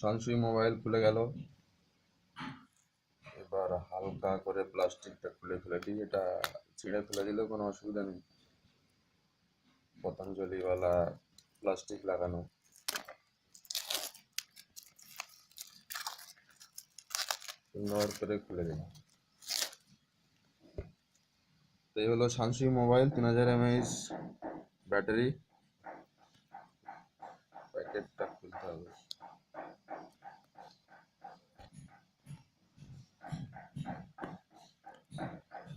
সানসুই mobile খুলে গেল। এবার হালকা করে প্লাস্টিকটা খুলে ফেলে দিই, এটা ছিঁড়ে ফেলে দিলেও কোনো অসুবিধা নেই, পতঞ্জলিওয়ালা প্লাস্টিক লাগানো। সুন্দর করে খুলে দিই। এই হলো সানসুই মোবাইল, 3000 mAh ব্যাটারি। প্যাকেটটা খুলতে হবে।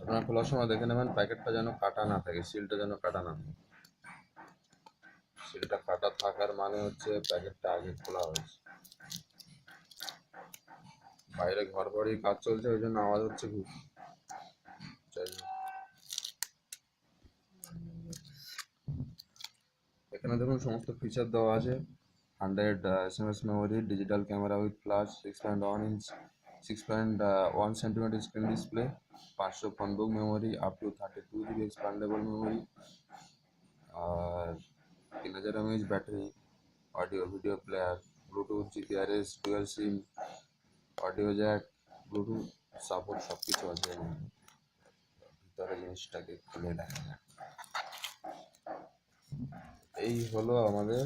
আপনারা খোলার সময় দেখে নেবেন প্যাকেটটা যেন কাটা না থাকে, সিলটা যেন কাটা না থাকে। সিলটা কাটা থাকার মানে হচ্ছে প্যাকেটটা আগে খোলা হয়েছে। বাইরে ঘর বাড়ি কাজ চলছে, ওই জন্য আওয়াজ হচ্ছে খুব। এখানে দেখুন সমস্ত ফিচার দেওয়া আছে। 100 SMS memory, digital camera with plus, 6.1 centimetre screen display, 500 book memory, up to 32 GB expandable memory, আর 3000 mAh battery, audio video player, Bluetooth, GPRS, dual SIM, audio jack, Bluetooth support, সব কিছু আছে। ভিতরে জিনিসটাকে খুলে দেখা যাক। এই হলো আমাদের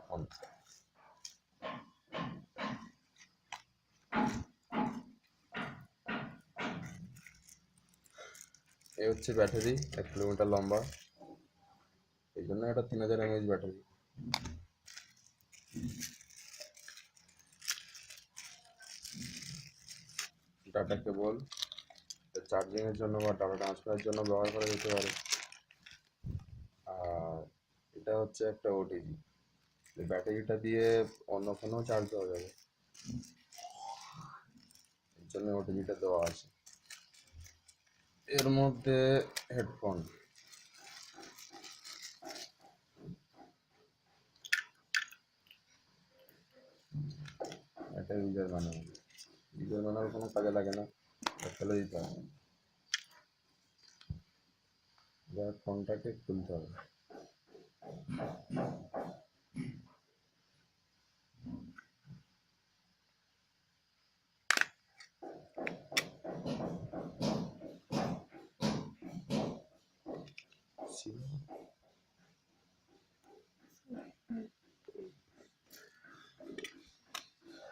ফোন। এই হচ্ছে ব্যাটারি, 1 কিলোমিটার লম্বা, এই জন্য এটা 3000 mAh ব্যাটারি। ডাটা কেবল চার্জিংয়ের জন্য বা ডাটা ট্রান্সফারের জন্য ব্যবহার করা যেতে পারে। আর এটা হচ্ছে একটা ওটিজি, এই ব্যাটারিটা দিয়ে অন্য ফোনেও চার্জ দেওয়া যাবে, এর জন্য ওটিজিটা দেওয়া আছে। এর মধ্যে হেডফোন, এটা ইউজার ম্যানুয়াল কোনো কাজে লাগে না, ফেলে দিতে হবে। এবার ফোনটাকে খুলতে হবে।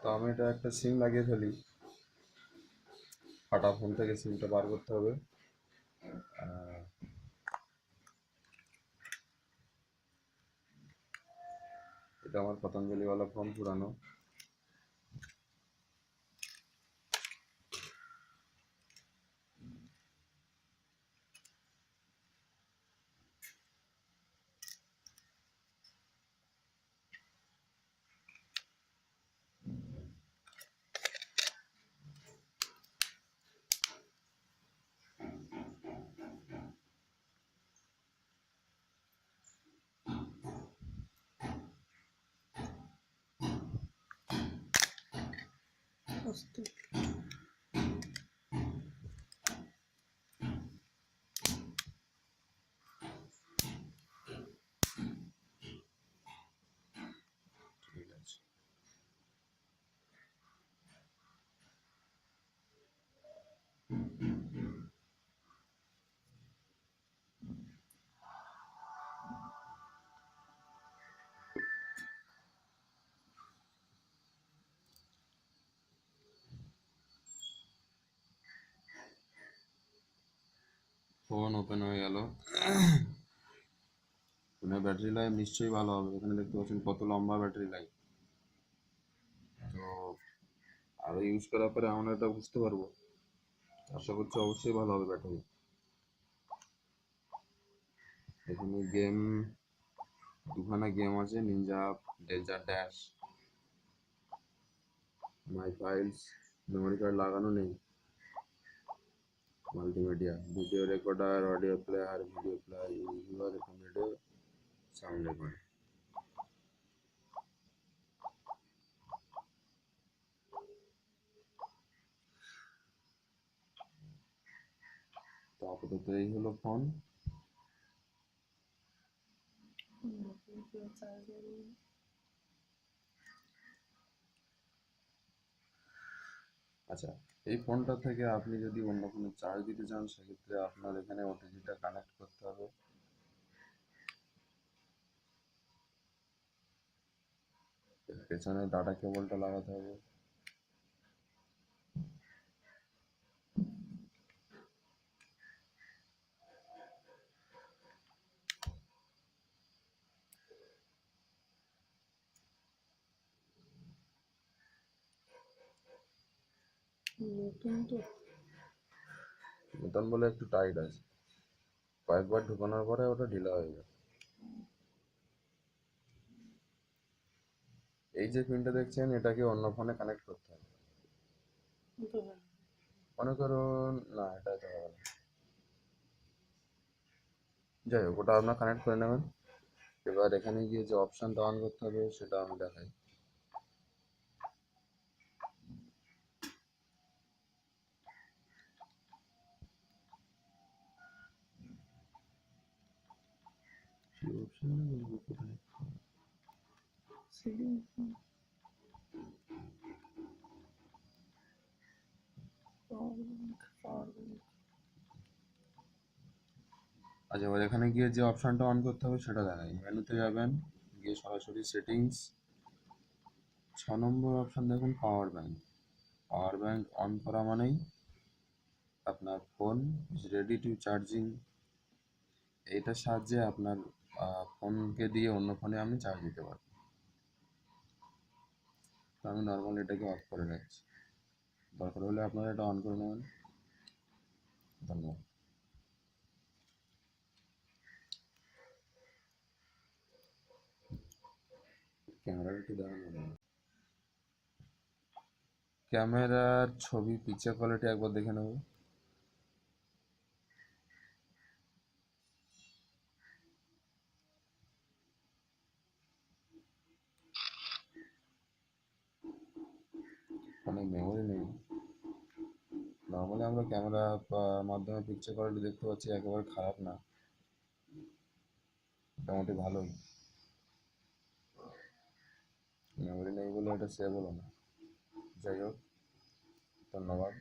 তো আমি এটা একটা সিম লাগিয়ে ফেলি, ফাটা ফোন থেকে সিমটা বার করতে হবে। এটা আমার পতঞ্জলিওয়ালা ফোন, পুরানো। ঠিক আছে, ফোন ওপেন হয়ে গেল। ফোনের ব্যাটারি লাইফ নিশ্চয়ই ভালো হবে, এখানে দেখতে পাচ্ছেন কত লম্বা ব্যাটারি লাইফ। তো আরও ইউজ করার পরে আমরা এটা বুঝতে পারবো, আশা করছি অবশ্যই ভালো হবে ব্যাটারি। এখানে দুখানা গেম আছে, ninja, desert dash, my files. Memory card লাগানো নেই। Multimedia, video recorder, audio player, video player, user recommended sound record. তো আপাতত এই হলো ফোন। আচ্ছা, এই ফোনটা থেকে আপনি যদি অন্য ফোনে চার্জ দিতে চান সেক্ষেত্রে আপনার এখানে ওটিজিটা কানেক্ট করতে হবে। পেছনে ডাটা কেবলটা লাগাতে হবে। নতুন বলে একটু টাইট আছে, কয়েকবার ঢুকানোর পরে ওটা ঢিলা হয়ে যাবে। এই যে পিনটা দেখছেন এটাকে অন্য ফোনে কানেক্ট করতে হবে। মনে করুন না, এটা তো হবে না। যাই হোক, ওটা আপনার কানেক্ট করে নেবেন। এবার এখানে গিয়ে যে অপশানটা অন করতে হবে সেটা আমি দেখাই। আচ্ছা, এবার এখানে গিয়ে যে অপশানটা অন করতে হবে সেটা দেখাই। মেনুতে যাবেন, গিয়ে সরাসরি সেটিংস, 6 নম্বর অপশান দেখুন power bank. Power bank on করা মানেই আপনার phone is ready to charging. এইটার সাহায্যে আপনার ফোনকে দিয়ে অন্য ফোনে আপনি চার্জ দিতে পারবেন। তো আমি নর্মালি এটাকে অফ করে রাখছি, দরকার হলে আপনারা এটা অন করে নেবেন। ধন্যবাদ। ক্যামেরাটা একটু দেখানো, ক্যামেরার ছবি পিকচার কোয়ালিটি একবার দেখে নেব। ফোনে মেমোরি নেই। নর্মালি আমরা ক্যামেরা মাধ্যমে পিকচার কোয়ালিটি দেখতে পাচ্ছি, একেবারে খারাপ না, মোটামুটি ভালোই। মেমোরি নেই বলে এটা সেভ হলো না। যাই হোক, ধন্যবাদ।